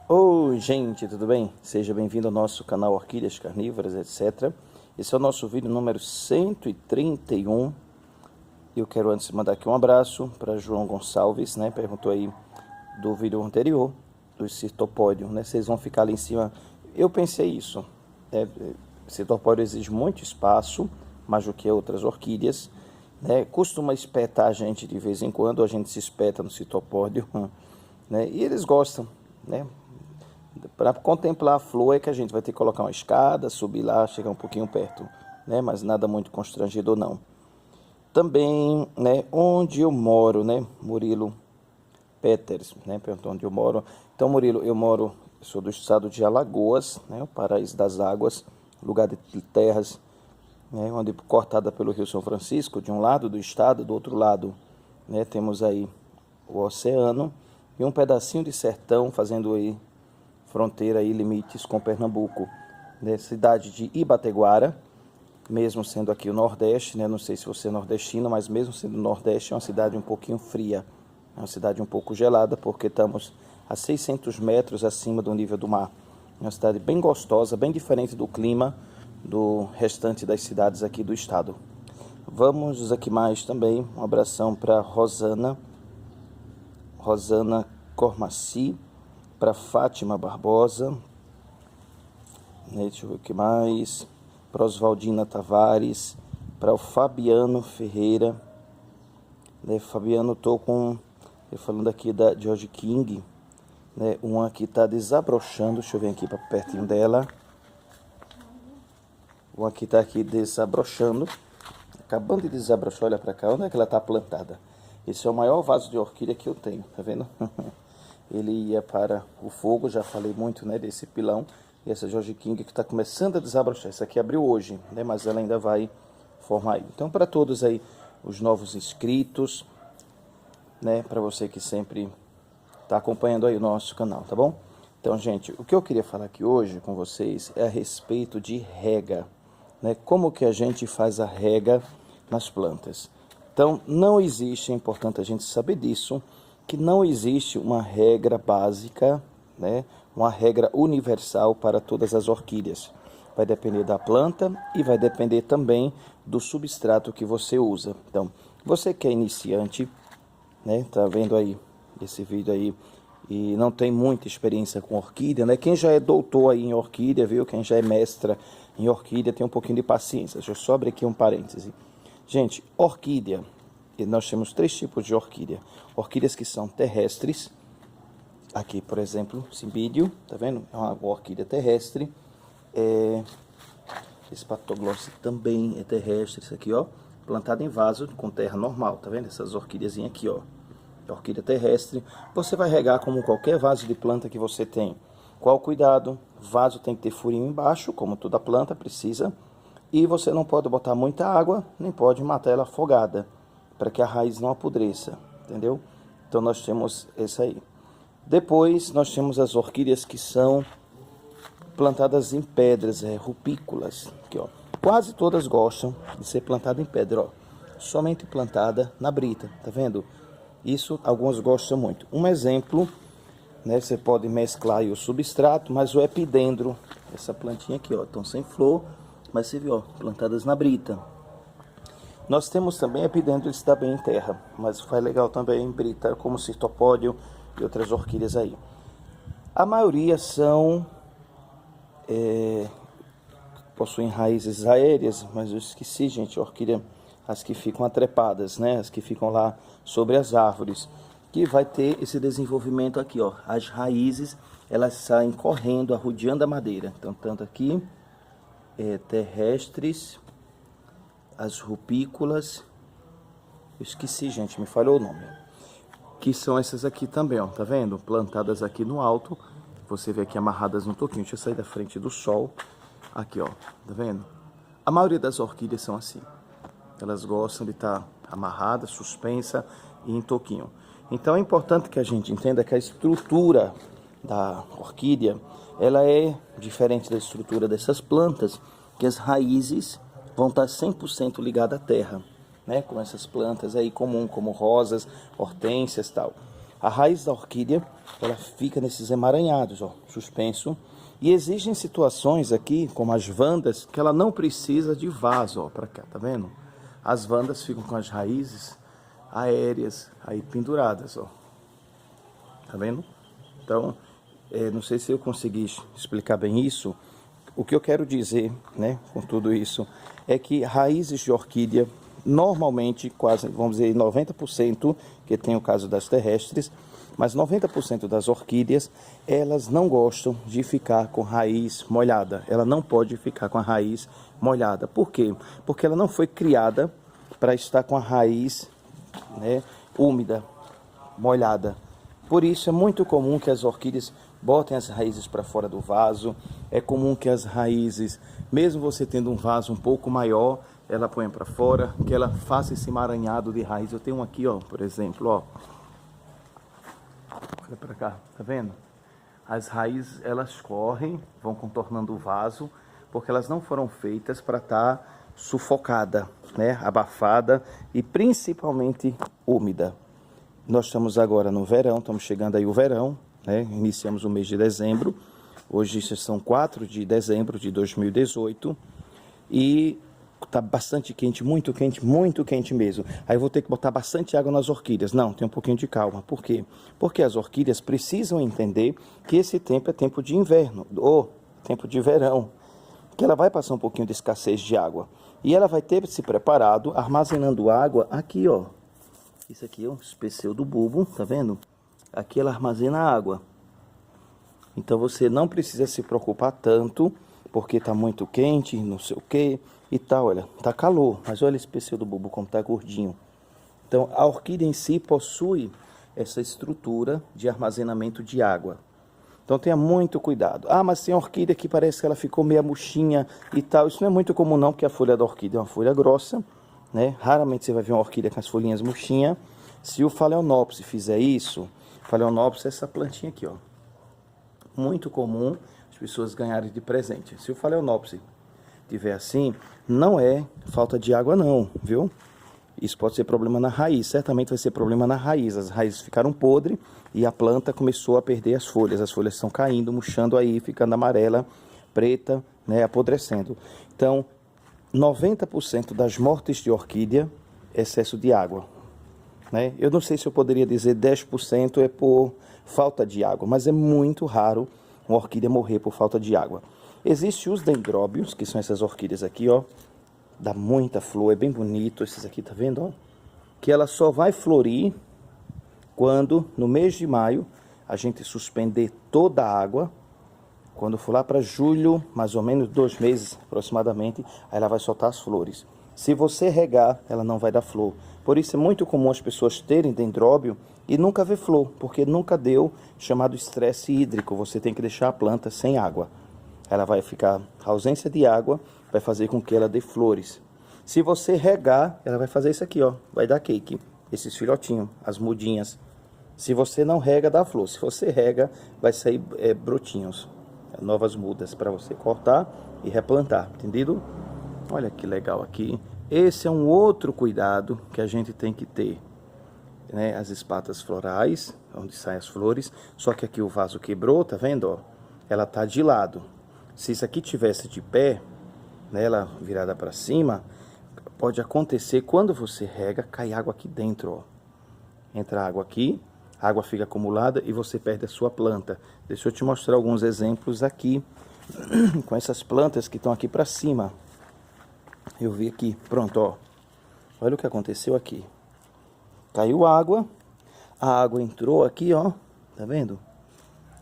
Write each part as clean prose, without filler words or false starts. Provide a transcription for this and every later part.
Oi, gente, tudo bem? Seja bem-vindo ao nosso canal Orquídeas Carnívoras, etc. Esse é o nosso vídeo número 131. Eu quero antes mandar aqui um abraço para João Gonçalves, né? Perguntou aí do vídeo anterior, do Cirtopódio, né? Vocês vão ficar ali em cima. Eu pensei isso, né? Cirtopódio exige muito espaço, mais do que outras orquídeas, né? Costuma espetar a gente de vez em quando, a gente se espeta no Cirtopódio, né? E eles gostam, né? Para contemplar a flor é que a gente vai ter que colocar uma escada, subir lá, chegar um pouquinho perto, né? Mas nada muito constrangedor não. Também, né, onde eu moro, né? Murilo Peters, né? Perguntou onde eu moro. Então, Murilo, sou do estado de Alagoas, né? O paraíso das águas, lugar de terras, né? Onde cortada pelo Rio São Francisco, de um lado do estado, do outro lado, né? Temos aí o oceano e um pedacinho de sertão fazendo aí fronteira e limites com Pernambuco, né? Cidade de Ibateguara, mesmo sendo aqui o Nordeste, né? Não sei se você é nordestino, mas mesmo sendo Nordeste, é uma cidade um pouquinho fria, é uma cidade um pouco gelada, porque estamos a 600 metros acima do nível do mar. É uma cidade bem gostosa, bem diferente do clima do restante das cidades aqui do estado. Vamos aqui mais também, um abração para Rosana Cormaci, para Fátima Barbosa, né, deixa eu ver o que mais, para Oswaldina Tavares, para o Fabiano Ferreira, né, Fabiano, tô com, eu falando aqui da George King, né, uma que está desabrochando, deixa eu ver aqui para pertinho dela, uma que está aqui desabrochando, acabando de desabrochar, olha para cá, onde é que ela está plantada? Esse é o maior vaso de orquídea que eu tenho, tá vendo? Ele ia para o fogo, já falei muito, né, desse pilão. E essa George King que está começando a desabrochar. Essa aqui abriu hoje, né, mas ela ainda vai formar aí. Então, para todos aí, os novos inscritos, né, para você que sempre está acompanhando aí o nosso canal, tá bom? Então, gente, o que eu queria falar aqui hoje com vocês é a respeito de rega, né? Como que a gente faz a rega nas plantas. Então, não existe, é importante a gente saber disso, que não existe uma regra básica, né, uma regra universal para todas as orquídeas. Vai depender da planta e vai depender também do substrato que você usa. Então, você que é iniciante, né, tá vendo aí esse vídeo aí e não tem muita experiência com orquídea, né? Quem já é doutor aí em orquídea, viu? Quem já é mestra em orquídea tem um pouquinho de paciência. Deixa eu só abrir aqui um parêntese. Gente, orquídea, e nós temos 3 tipos de orquídea. Orquídeas que são terrestres. Aqui, por exemplo, cimbídio, tá vendo? É uma orquídea terrestre. Esse Patogloss também é terrestre. Isso aqui, ó, plantado em vaso com terra normal, tá vendo? Essas orquídeas aqui, ó, orquídea terrestre. Você vai regar como qualquer vaso de planta que você tem. Qual cuidado? Vaso tem que ter furinho embaixo, como toda planta precisa. E você não pode botar muita água, nem pode matar ela afogada, para que a raiz não apodreça, entendeu? Então nós temos esse aí. Depois nós temos as orquídeas que são plantadas em pedras, rupícolas. Aqui, ó. Quase todas gostam de ser plantada em pedra, ó. Somente plantada na brita, tá vendo? Isso alguns gostam muito. Um exemplo, né? Você pode mesclar aí o substrato, mas o epidendro, essa plantinha aqui, ó, estão sem flor, mas você viu, ó, plantadas na brita. Nós temos também epidendro, ele está bem em terra, mas faz legal também em brita, como cirtopódio e outras orquídeas aí. A maioria são possuem raízes aéreas, mas eu esqueci, gente, orquídea, as que ficam atrepadas, né? As que ficam lá sobre as árvores, que vai ter esse desenvolvimento aqui, ó. As raízes, elas saem correndo, arrodeando a madeira. Então, tanto aqui, terrestres, as rupícolas, eu esqueci, gente, me falhou o nome, que são essas aqui também, ó, tá vendo? Plantadas aqui no alto, você vê aqui amarradas no toquinho. Deixa eu sair da frente do sol, aqui, ó, tá vendo? A maioria das orquídeas são assim, elas gostam de estar amarrada, suspensa e em toquinho. Então é importante que a gente entenda que a estrutura da orquídea, ela é diferente da estrutura dessas plantas, que as raízes vão estar 100% ligadas à terra, né? Com essas plantas aí comum, como rosas, hortênsias e tal. A raiz da orquídea, ela fica nesses emaranhados, ó, suspenso. E existem situações aqui, como as vandas, que ela não precisa de vaso, ó, pra cá, tá vendo? As vandas ficam com as raízes aéreas aí penduradas, ó. Tá vendo? Então, não sei se eu consegui explicar bem isso. O que eu quero dizer, né, com tudo isso, é que raízes de orquídea, normalmente, quase, vamos dizer, 90%, que tem o caso das terrestres, mas 90% das orquídeas, elas não gostam de ficar com raiz molhada. Ela não pode ficar com a raiz molhada. Por quê? Porque ela não foi criada para estar com a raiz, né, úmida, molhada. Por isso é muito comum que as orquídeas botem as raízes para fora do vaso. É comum que as raízes, mesmo você tendo um vaso um pouco maior, ela ponha para fora, que ela faça esse emaranhado de raiz. Eu tenho um aqui, ó, por exemplo, ó. Olha para cá, tá vendo? As raízes, elas correm, vão contornando o vaso, porque elas não foram feitas para estar sufocada, né, abafada e principalmente úmida. Nós estamos agora no verão, estamos chegando aí o verão, né? Iniciamos o mês de dezembro, hoje são 4 de dezembro de 2018 e está bastante quente, muito quente mesmo. Aí eu vou ter que botar bastante água nas orquídeas. Não, tem um pouquinho de calma. Por quê? Porque as orquídeas precisam entender que esse tempo é tempo de inverno, ou tempo de verão, que ela vai passar um pouquinho de escassez de água. E ela vai ter se preparado, armazenando água aqui, ó. Isso aqui é um especeu do bulbo, tá vendo? Aqui ela armazena água. Então você não precisa se preocupar tanto, porque tá muito quente, não sei o que e tal. Olha, tá calor, mas olha esse especeu do bulbo como tá gordinho. Então a orquídea em si possui essa estrutura de armazenamento de água. Então tenha muito cuidado. Ah, mas tem orquídea que parece que ela ficou meia murchinha e tal. Isso não é muito comum não, porque a folha da orquídea é uma folha grossa, né? Raramente você vai ver uma orquídea com as folhinhas murchinhas. Se o Phalaenopsis fizer isso, Phalaenopsis é essa plantinha aqui, ó. Muito comum as pessoas ganharem de presente. Se o Phalaenopsis tiver assim, não é falta de água não, viu? Isso pode ser problema na raiz, certamente vai ser problema na raiz. As raízes ficaram podres e a planta começou a perder as folhas estão caindo, murchando aí, ficando amarela, preta, né, apodrecendo. Então, 90% das mortes de orquídea é excesso de água, né? Eu não sei se eu poderia dizer 10% é por falta de água, mas é muito raro uma orquídea morrer por falta de água. Existem os dendróbios, que são essas orquídeas aqui, ó, dá muita flor, é bem bonito, esses aqui, tá vendo, ó? Que ela só vai florir quando, no mês de maio, a gente suspender toda a água. Quando for lá para julho, mais ou menos 2 meses aproximadamente, aí ela vai soltar as flores. Se você regar, ela não vai dar flor. Por isso é muito comum as pessoas terem dendróbio e nunca ver flor, porque nunca deu chamado estresse hídrico. Você tem que deixar a planta sem água. Ela vai ficar, a ausência de água vai fazer com que ela dê flores. Se você regar, ela vai fazer isso aqui, ó, vai dar cake, esses filhotinhos, as mudinhas. Se você não rega, dá flor. Se você rega, vai sair brotinhos, novas mudas para você cortar e replantar, entendido? Olha que legal aqui. Esse é um outro cuidado que a gente tem que ter, né? As espatas florais, onde saem as flores, só que aqui o vaso quebrou, tá vendo, ó? Ela tá de lado. Se isso aqui tivesse de pé, né, ela virada para cima, pode acontecer quando você rega, cai água aqui dentro, ó. Entra água aqui, a água fica acumulada e você perde a sua planta. Deixa eu te mostrar alguns exemplos aqui, com essas plantas que estão aqui para cima. Eu vi aqui, pronto, ó. Olha o que aconteceu aqui. Caiu água, a água entrou aqui, ó, tá vendo?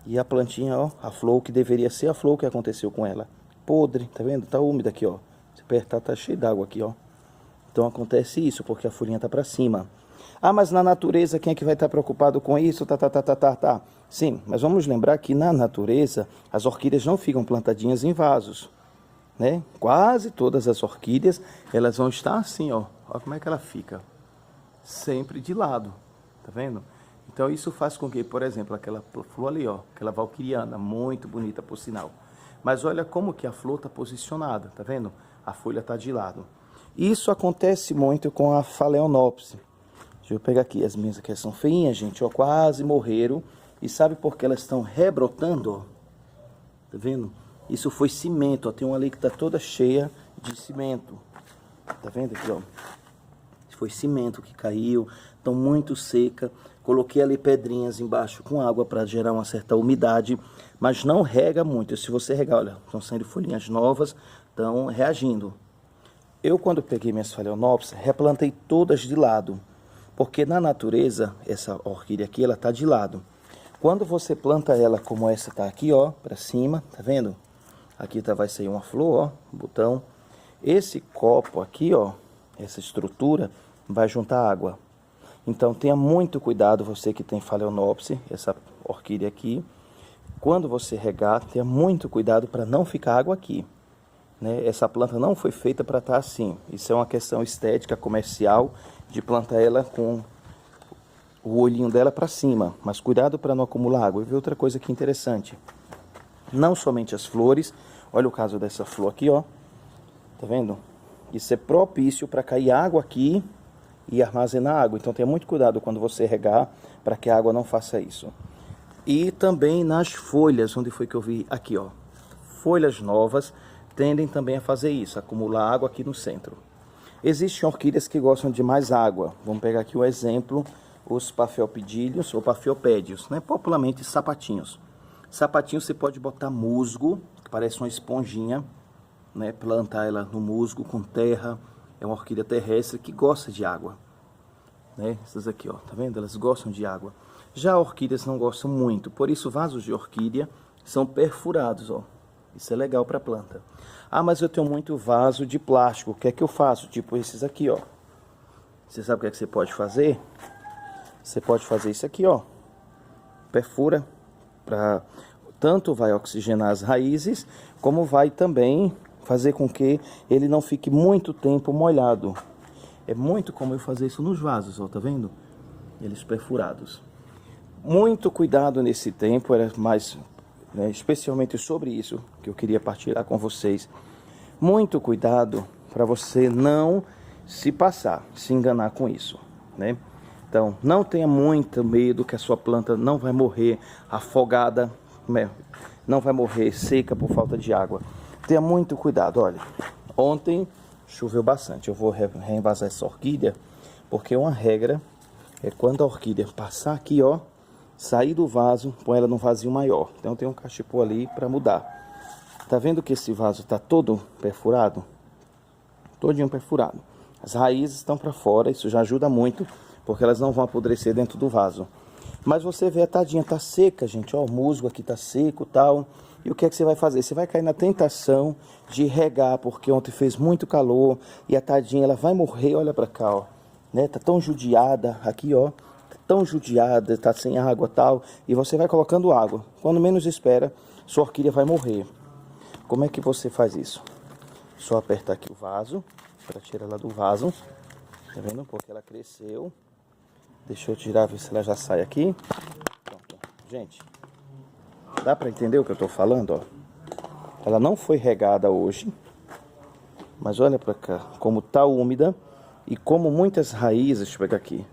E a plantinha, ó, a flor que deveria ser a flor, o que aconteceu com ela? Podre, tá vendo? Tá úmida aqui, ó. Se apertar, tá cheio d'água aqui, ó. Então acontece isso, porque a folhinha tá para cima. Ah, mas na natureza, quem é que vai estar preocupado com isso? Tá. Sim, mas vamos lembrar que na natureza, as orquídeas não ficam plantadinhas em vasos, né? Quase todas as orquídeas, elas vão estar assim, ó. Olha como é que ela fica. Sempre de lado, tá vendo? Então isso faz com que, por exemplo, aquela flor ali, ó, aquela valquiriana, muito bonita por sinal. Mas olha como que a flor está posicionada, tá vendo? A folha está de lado. Isso acontece muito com a Phalaenopsis. Deixa eu pegar aqui, as minhas aqui são feinhas, gente, ó, quase morreram. E sabe por que elas estão rebrotando, ó? Tá vendo? Isso foi cimento, ó, tem uma ali que tá toda cheia de cimento. Tá vendo aqui, ó? Foi cimento que caiu, estão muito seca. Coloquei ali pedrinhas embaixo com água para gerar uma certa umidade, mas não rega muito. Se você regar, olha, estão saindo folhinhas novas, estão reagindo. Eu, quando peguei minhas phalaenopsis, replantei todas de lado, porque na natureza, essa orquídea aqui, ela tá de lado. Quando você planta ela como essa tá aqui, ó, para cima, tá vendo? Aqui vai sair uma flor, ó, botão. Esse copo aqui, ó, essa estrutura, vai juntar água. Então tenha muito cuidado, você que tem phalaenopsis, essa orquídea aqui. Quando você regar, tenha muito cuidado para não ficar água aqui, né? Essa planta não foi feita para estar assim. Isso é uma questão estética, comercial, de plantar ela com o olhinho dela para cima. Mas cuidado para não acumular água. E ver outra coisa aqui interessante. Não somente as flores. Olha o caso dessa flor aqui, ó. Tá vendo? Isso é propício para cair água aqui e armazenar água. Então tenha muito cuidado quando você regar para que a água não faça isso. E também nas folhas, onde foi que eu vi? Aqui, ó. Folhas novas tendem também a fazer isso, acumular água aqui no centro. Existem orquídeas que gostam de mais água. Vamos pegar aqui o exemplo, os paphiopedilhos ou paphiopédios, né? Popularmente sapatinhos. Sapatinho você pode botar musgo, que parece uma esponjinha, né? Plantar ela no musgo com terra. É uma orquídea terrestre que gosta de água, né? Essas aqui, ó, tá vendo? Elas gostam de água. Já orquídeas não gostam muito, por isso vasos de orquídea são perfurados, ó. Isso é legal para planta. Ah, mas eu tenho muito vaso de plástico. O que é que eu faço? Tipo esses aqui, ó. Você sabe o que é que você pode fazer? Você pode fazer isso aqui, ó. Perfura para tanto vai oxigenar as raízes, como vai também fazer com que ele não fique muito tempo molhado. É muito comum eu fazer isso nos vasos, ó, tá vendo? Eles perfurados. Muito cuidado nesse tempo, era mais, né, especialmente sobre isso que eu queria partilhar com vocês. Muito cuidado para você não se passar, se enganar com isso, né? Então, não tenha muito medo que a sua planta não vai morrer afogada, né? Não vai morrer seca por falta de água. Tenha muito cuidado. Olha, ontem choveu bastante. Eu vou reenvasar essa orquídea, porque uma regra é quando a orquídea passar aqui, ó, sair do vaso, põe ela num vasinho maior. Então tem um cachepô ali para mudar. Tá vendo que esse vaso tá todo perfurado? Todinho perfurado. As raízes estão para fora, isso já ajuda muito, porque elas não vão apodrecer dentro do vaso. Mas você vê a tadinha tá seca, gente, ó, o musgo aqui tá seco, tal. E o que é que você vai fazer? Você vai cair na tentação de regar, porque ontem fez muito calor e a tadinha ela vai morrer, olha para cá, ó, né? Tá tão judiada aqui, ó, tá tão judiada, tá sem água, tal, e você vai colocando água. Quando menos espera, sua orquídea vai morrer. Como é que você faz isso? Só apertar aqui o vaso para tirar ela do vaso. Tá vendo? Porque ela cresceu. Deixa eu tirar, ver se ela já sai aqui. Pronto. Gente, dá para entender o que eu tô falando, ó? Ela não foi regada hoje, mas olha para cá, como tá úmida e como muitas raízes, deixa eu pegar aqui,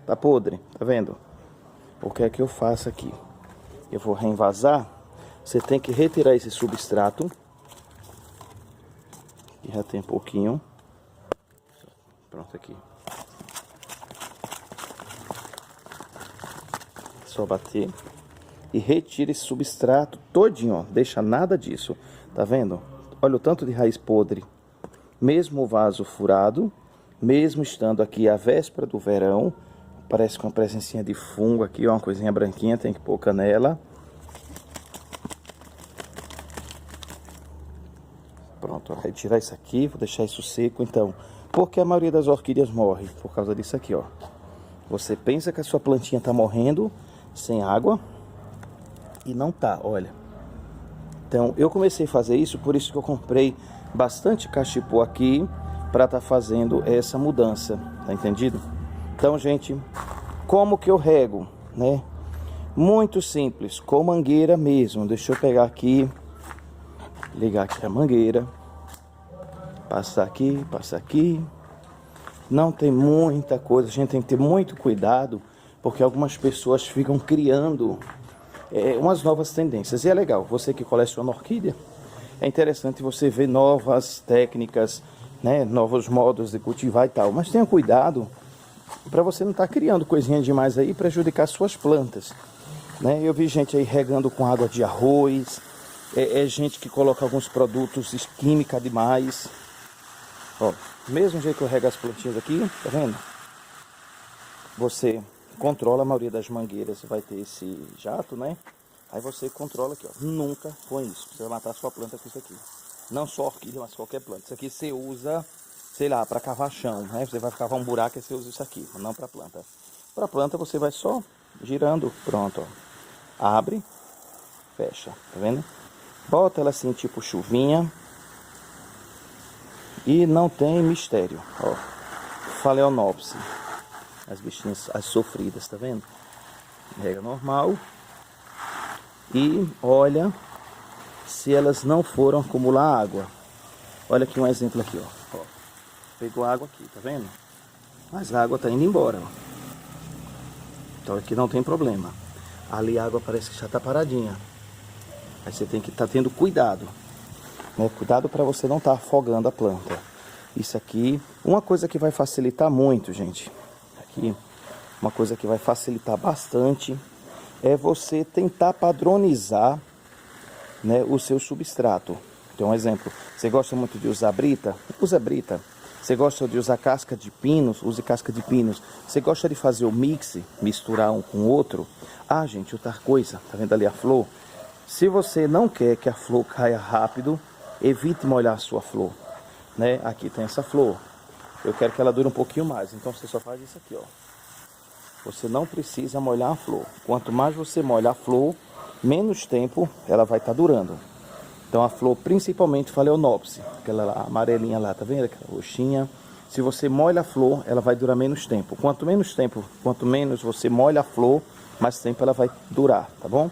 tá podre, tá vendo? O que é que eu faço aqui? Eu vou reenvasar. Você tem que retirar esse substrato, que já tem pouquinho. Pronto, aqui. Só bater e retira esse substrato todinho, ó. Deixa nada disso, tá vendo? Olha o tanto de raiz podre. Mesmo o vaso furado, mesmo estando aqui a véspera do verão, parece com uma presencinha de fungo aqui, ó, uma coisinha branquinha, tem que pôr canela. Pronto, ó, retirar isso aqui, vou deixar isso seco. Então, por que a maioria das orquídeas morre? Por causa disso aqui, ó. Você pensa que a sua plantinha tá morrendo sem água e não tá, olha. Então eu comecei a fazer isso, por isso que eu comprei bastante cachepô aqui para estar fazendo essa mudança, tá entendido? Então, gente, como que eu rego, né? Muito simples, com mangueira mesmo. Deixa eu pegar aqui, ligar aqui a mangueira, passar aqui, não tem muita coisa, a gente tem que ter muito cuidado, porque algumas pessoas ficam criando umas novas tendências. E é legal, você que coleciona orquídea, é interessante você ver novas técnicas, né, novos modos de cultivar e tal. Mas tenha cuidado para você não estar criando coisinha demais aí e prejudicar suas plantas. Né? Eu vi gente aí regando com água de arroz, gente que coloca alguns produtos química demais. Ó, mesmo jeito que eu rego as plantinhas aqui, tá vendo? Você controla, a maioria das mangueiras vai ter esse jato, né? Aí você controla aqui, ó. Nunca põe isso, você vai matar a sua planta com isso aqui. Não só orquídea, mas qualquer planta. Isso aqui você usa, sei lá, para cavar chão, né? Você vai cavar um buraco e você usa isso aqui, não para planta. Para planta você vai só girando, pronto, ó. Abre, fecha, tá vendo? Bota ela assim, tipo chuvinha. E não tem mistério, ó. Phalaenopsis. As bichinhas, as sofridas, tá vendo? Rega normal. E olha se elas não foram acumular água. Olha aqui um exemplo aqui, ó. Pegou água aqui, tá vendo? Mas a água tá indo embora, ó. Então aqui não tem problema. Ali a água parece que já tá paradinha. Aí você tem que estar tendo cuidado, né? Cuidado para você não estar afogando a planta. Isso aqui, uma coisa que vai facilitar muito, gente. Aqui, uma coisa que vai facilitar bastante é você tentar padronizar, né, o seu substrato. Então, um exemplo, você gosta muito de usar brita? Usa brita. Você gosta de usar casca de pinos? Use casca de pinos. Você gosta de fazer o mix, misturar um com o outro? Ah, gente, outra coisa, tá vendo ali a flor? Se você não quer que a flor caia rápido, evite molhar a sua flor, né? Aqui tem essa flor. Eu quero que ela dure um pouquinho mais, então você só faz isso aqui, ó. Você não precisa molhar a flor. Quanto mais você molha a flor, menos tempo ela vai estar durando. Então a flor, principalmente Phalaenopsis, aquela lá, amarelinha lá, tá vendo? Aquela roxinha. Se você molha a flor, ela vai durar menos tempo. Quanto menos você molha a flor, mais tempo ela vai durar, tá bom?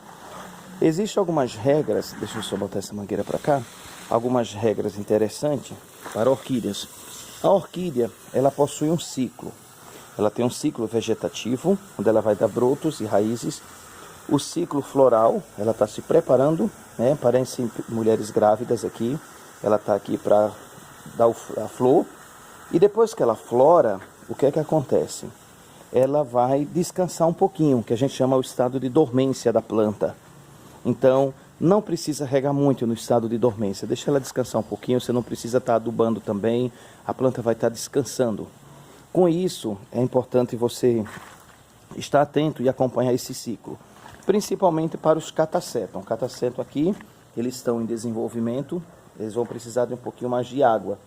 Existem algumas regras, deixa eu só botar essa mangueira para cá, algumas regras interessantes para orquídeas. A orquídea, ela possui um ciclo. Ela tem um ciclo vegetativo, onde ela vai dar brotos e raízes. O ciclo floral, ela está se preparando, né? Parecem mulheres grávidas aqui. Ela está aqui para dar a flor. E depois que ela flora, o que é que acontece? Ela vai descansar um pouquinho, que a gente chama o estado de dormência da planta. Então, não precisa regar muito no estado de dormência. Deixa ela descansar um pouquinho, você não precisa estar adubando também. A planta vai estar descansando. Com isso, é importante você estar atento e acompanhar esse ciclo. Principalmente para os catasetum. Catasetum aqui, eles estão em desenvolvimento, eles vão precisar de um pouquinho mais de água.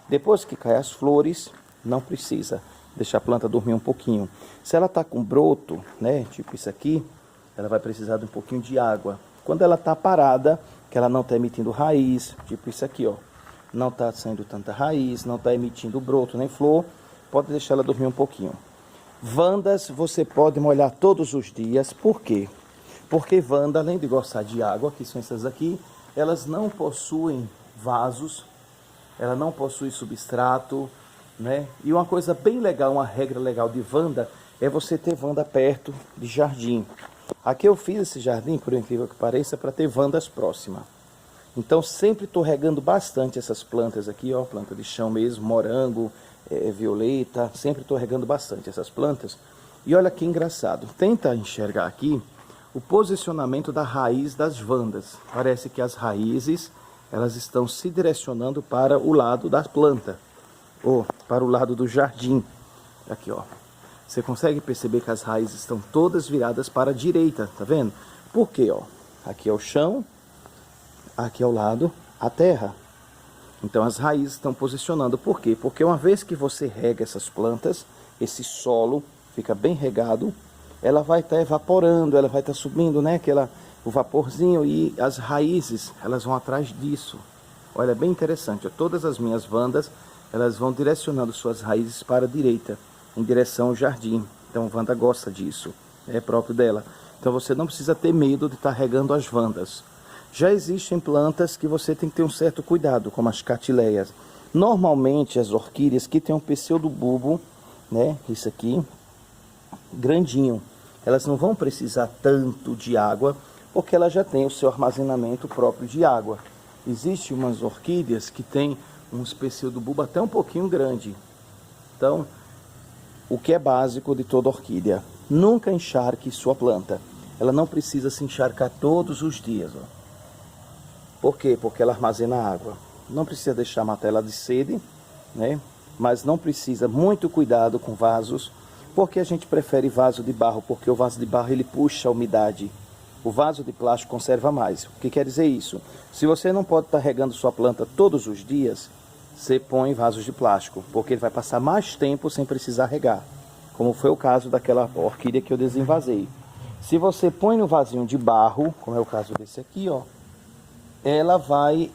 Depois que caem as flores, não precisa deixar a planta dormir um pouquinho. Se ela está com broto, né, tipo isso aqui, ela vai precisar de um pouquinho de água. Quando ela está parada, que ela não está emitindo raiz, tipo isso aqui, ó, não está saindo tanta raiz, não está emitindo broto nem flor, pode deixar ela dormir um pouquinho. Vandas você pode molhar todos os dias, por quê? Porque vanda, além de gostar de água, que são essas aqui, elas não possuem vasos, ela não possui substrato, né? E uma coisa bem legal, uma regra legal de vanda, é você ter vanda perto de jardim. Aqui eu fiz esse jardim, por incrível que pareça, para ter vandas próximas. Então sempre estou regando bastante essas plantas aqui, ó, planta de chão mesmo, morango, violeta, sempre estou regando bastante essas plantas. E olha que engraçado, tenta enxergar aqui o posicionamento da raiz das vandas. Parece que as raízes, elas estão se direcionando para o lado da planta, ou para o lado do jardim. Aqui, ó. Você consegue perceber que as raízes estão todas viradas para a direita, tá vendo? Por quê, ó? Aqui é o chão, aqui ao lado a terra. Então as raízes estão posicionando. Por quê? Porque uma vez que você rega essas plantas, esse solo fica bem regado, ela vai estar evaporando, ela vai estar subindo, né? O vaporzinho, e as raízes, elas vão atrás disso. Olha, bem interessante. Ó, todas as minhas vandas, elas vão direcionando suas raízes para a direita, em direção ao jardim. Então a vanda gosta disso, é próprio dela. Então você não precisa ter medo de estar regando as vandas. Já existem plantas que você tem que ter um certo cuidado, como as catileias. Normalmente as orquídeas que tem um pseudobulbo, né, isso aqui, grandinho, elas não vão precisar tanto de água, porque ela já tem o seu armazenamento próprio de água. Existem umas orquídeas que tem um pseudobulbo até um pouquinho grande. Então, o que é básico de toda orquídea? Nunca encharque sua planta. Ela não precisa se encharcar todos os dias. Ó. Por quê? Porque ela armazena água. Não precisa deixar matar ela de sede, né? Mas não precisa muito cuidado com vasos, porque a gente prefere vaso de barro, porque o vaso de barro ele puxa a umidade. O vaso de plástico conserva mais. O que quer dizer isso? Se você não pode estar regando sua planta todos os dias, você põe vasos de plástico, porque ele vai passar mais tempo sem precisar regar, como foi o caso daquela orquídea que eu desenvasei. Se você põe no vasinho de barro, como é o caso desse aqui, ó, ela vai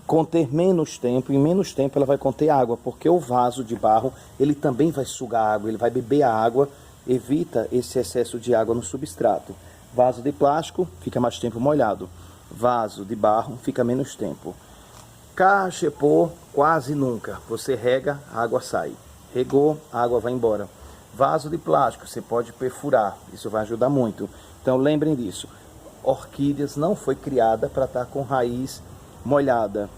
conter menos tempo, em menos tempo ela vai conter água, porque o vaso de barro, ele também vai sugar água, ele vai beber a água, evita esse excesso de água no substrato. Vaso de plástico fica mais tempo molhado, vaso de barro fica menos tempo. Cachepô, quase nunca, você rega, a água sai, regou, a água vai embora. Vaso de plástico, você pode perfurar, isso vai ajudar muito. Então lembrem disso, orquídeas não foi criada para estar com raiz molhada,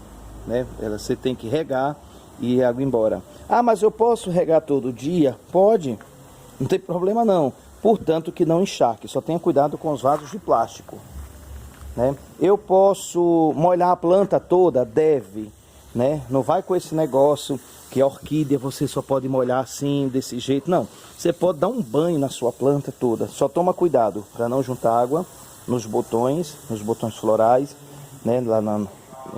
né? Você tem que regar e a água embora. Ah, mas eu posso regar todo dia? Pode, não tem problema não. Portanto que não encharque, só tenha cuidado com os vasos de plástico, né? Eu posso molhar a planta toda? Deve, né? Não vai com esse negócio que a orquídea você só pode molhar assim, desse jeito. Não, você pode dar um banho na sua planta toda. Só toma cuidado para não juntar água nos botões florais, né?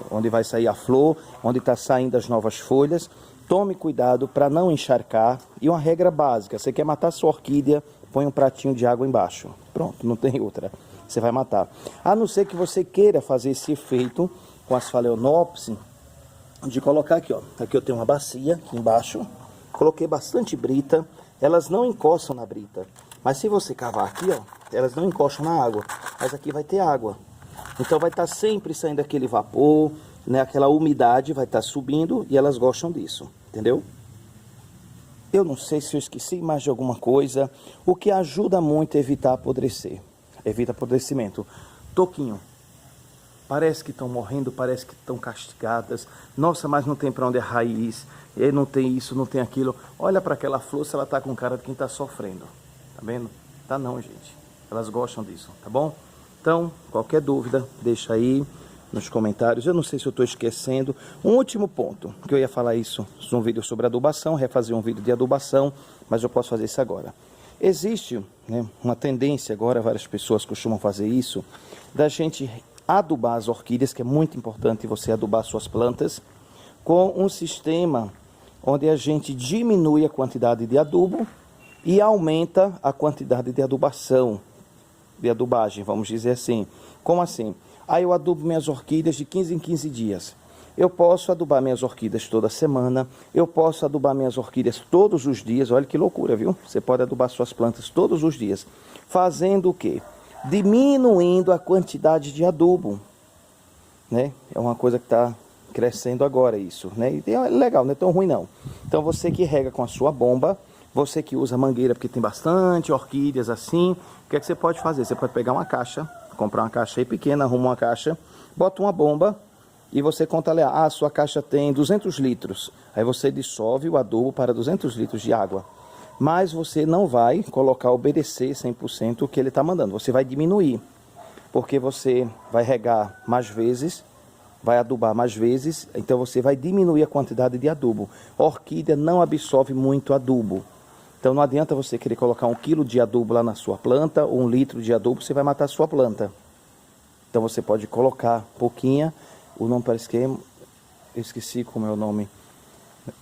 Onde vai sair a flor, onde está saindo as novas folhas. Tome cuidado para não encharcar. E uma regra básica, você quer matar sua orquídea, põe um pratinho de água embaixo. Pronto, não tem outra. Você vai matar. A não ser que você queira fazer esse efeito com as Phalaenopsis, de colocar aqui, ó. Aqui eu tenho uma bacia aqui embaixo. Coloquei bastante brita. Elas não encostam na brita. Mas se você cavar aqui, ó, elas não encostam na água. Mas aqui vai ter água. Então vai estar sempre saindo aquele vapor, né? Aquela umidade vai estar subindo e elas gostam disso. Entendeu? Eu não sei se eu esqueci mais de alguma coisa. O que ajuda muito é evitar apodrecer. Evita apodrecimento. Toquinho. Parece que estão morrendo, parece que estão castigadas. Nossa, mas não tem para onde é raiz. E não tem isso, não tem aquilo. Olha para aquela flor se ela está com cara de quem está sofrendo. Tá vendo? Tá não, gente. Elas gostam disso, tá bom? Então, qualquer dúvida, deixa aí nos comentários. Eu não sei se eu estou esquecendo. Um último ponto, que eu ia falar isso num vídeo sobre adubação, refazer um vídeo de adubação, mas eu posso fazer isso agora. Existe, né, uma tendência agora, várias pessoas costumam fazer isso, da gente adubar as orquídeas, que é muito importante você adubar suas plantas, com um sistema onde a gente diminui a quantidade de adubo e aumenta a quantidade de adubação, de adubagem, vamos dizer assim. Como assim? Aí eu adubo minhas orquídeas de 15 em 15 dias. Eu posso adubar minhas orquídeas toda semana, eu posso adubar minhas orquídeas todos os dias. Olha que loucura, viu? Você pode adubar suas plantas todos os dias. Fazendo o quê? Diminuindo a quantidade de adubo, né? É uma coisa que está crescendo agora isso, né? E é legal, não é tão ruim não. Então você que rega com a sua bomba, você que usa mangueira porque tem bastante orquídeas assim, o que é que você pode fazer? Você pode pegar uma caixa, comprar uma caixa aí pequena, arruma uma caixa, bota uma bomba e você conta ali, a sua caixa tem 200 litros. Aí você dissolve o adubo para 200 litros de água. Mas você não vai colocar obedecer 100% o que ele está mandando. Você vai diminuir, porque você vai regar mais vezes, vai adubar mais vezes, então você vai diminuir a quantidade de adubo. A orquídea não absorve muito adubo. Então não adianta você querer colocar 1 quilo de adubo lá na sua planta, ou 1 litro de adubo, você vai matar a sua planta. Então você pode colocar pouquinha, o nome parece que é, eu esqueci como é o nome,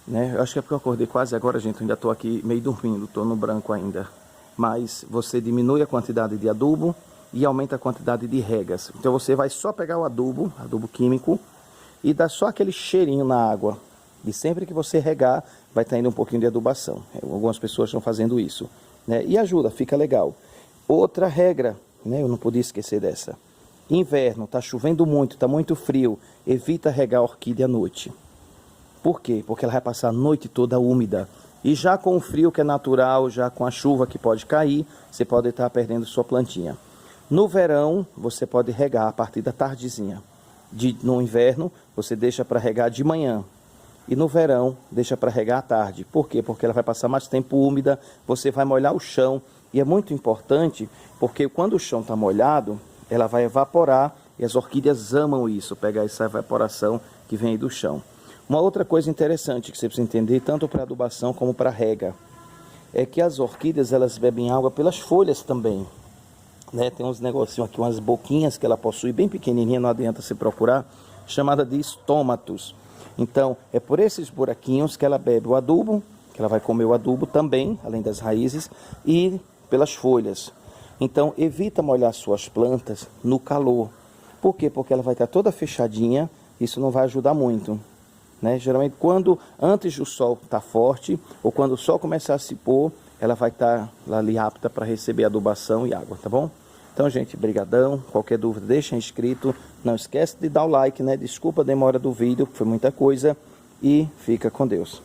né? Eu acho que é porque eu acordei quase agora, gente, eu ainda estou aqui meio dormindo, estou no branco ainda. Mas você diminui a quantidade de adubo e aumenta a quantidade de regas. Então você vai só pegar o adubo químico, e dar só aquele cheirinho na água. E sempre que você regar, vai estar indo um pouquinho de adubação. Algumas pessoas estão fazendo isso, né? E ajuda, fica legal. Outra regra, né? Eu não podia esquecer dessa. Inverno, está chovendo muito, está muito frio. Evita regar a orquídea à noite. Por quê? Porque ela vai passar a noite toda úmida. E já com o frio que é natural, já com a chuva que pode cair, você pode estar perdendo sua plantinha. No verão, você pode regar a partir da tardezinha. No inverno, você deixa para regar de manhã. E no verão, deixa para regar à tarde. Por quê? Porque ela vai passar mais tempo úmida, você vai molhar o chão. E é muito importante, porque quando o chão está molhado, ela vai evaporar e as orquídeas amam isso, pegar essa evaporação que vem aí do chão. Uma outra coisa interessante que você precisa entender, tanto para adubação como para rega, é que as orquídeas elas bebem água pelas folhas também. Né? Tem uns negocinhos aqui, umas boquinhas que ela possui, bem pequenininha, não adianta se procurar, chamada de estômatos. Então, é por esses buraquinhos que ela bebe o adubo, que ela vai comer o adubo também, além das raízes, e pelas folhas. Então, evita molhar suas plantas no calor. Por quê? Porque ela vai estar toda fechadinha, isso não vai ajudar muito. Né? Geralmente, antes do sol estar forte, ou quando o sol começar a se pôr, ela vai estar ali apta para receber adubação e água, tá bom? Então, gente, brigadão. Qualquer dúvida, deixa inscrito. Não esquece de dar o like, né? Desculpa a demora do vídeo, foi muita coisa. E fica com Deus.